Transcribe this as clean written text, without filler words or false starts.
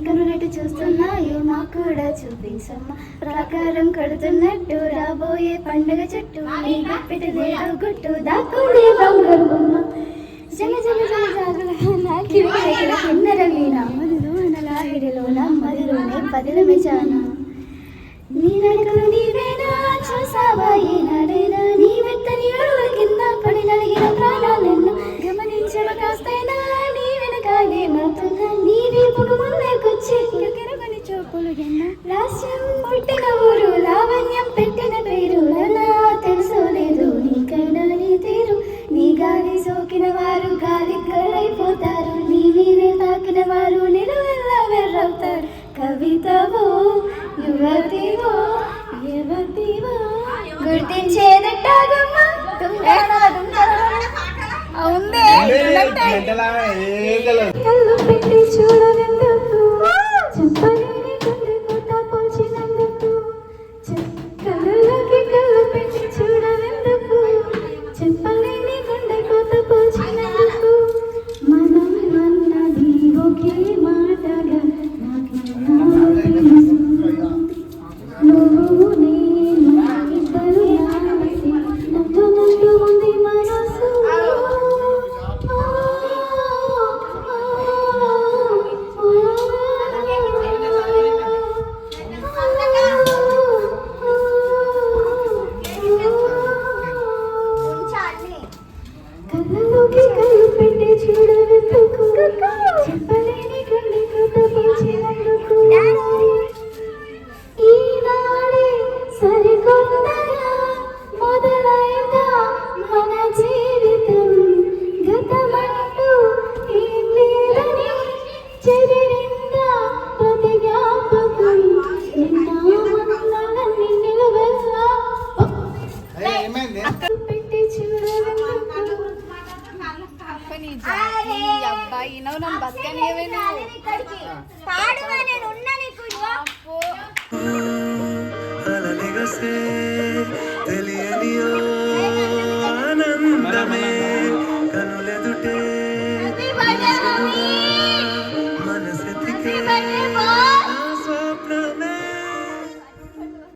కనులెటు చూస్తున్నాయో మాకు కూడా చూపించమ్మా ప్రాకారం కడుతున్నట్టు రాబోయే పండుగ చుట్టూ నీ గుప్పిటి దేడు గుట్టు దాక్కుంది బంగారు బొమ్మ జల జల జల జాగల కిన్నెర వీణ మదిలో నలాగిడిలో నా మదిలోనే పదిలమే చానా నీ నడకలు నీవేనా చూసావా ఈనాడైనా నీ మెత్తని అడుగుల కింద పడి నలిగిన ప్రాణాలెన్నో గమనించవ కాస్తైనా నీ వెనకాలేమవుతున్నా నీ వీపుకు ముందేకొచ్చి కిరకిరగని చూపులు ఎన్నో రాష్ట్రం పుట్టిన ఊరు లావణ్యం పెట్టిన పేరు అలా తెలుసో లేదు నీకైనా నీ తీరు నీ గాలి సోకిన వారు గాలి గడైపోతారు నీ మీదే తాకిన వారు నిలువెల్లా వెర్రవుతారు కవితవో యువతివో యువతివో గుర్తించేదట్టాగమ్మా కళ్ళు పెట్టి చూడనందుకు చెప్పలేని గుండె కొత్త పోల్చినందుకు కళ్ళలోకి కళ్ళు పెట్టి చూడనందుకు చెప్పలేని గుండె కొత్త పోల్చినందుకు మనం అన్నది ఒకే మాటగా నువ్వు నేను ఇద్దరు నవ్వునట్టు ఉంది మనసు కళ్ళలోకి కళ్ళు పెట్టి చూడవెందుకు చెప్పలేని గుండె కొత్త పోల్చినందుకు ఈనాడే సరికొత్తగా మొదలైందా మన జీవితం గతమంటూ ఏం లేదని చెదిరిందా ప్రతి జ్ఞాపకం నిన్నన్నీ నిలువెల్లా పెట్టి చూడవెందుకు అబ్బాయి నన్ను బతకనివే తెలియని ఆనందమే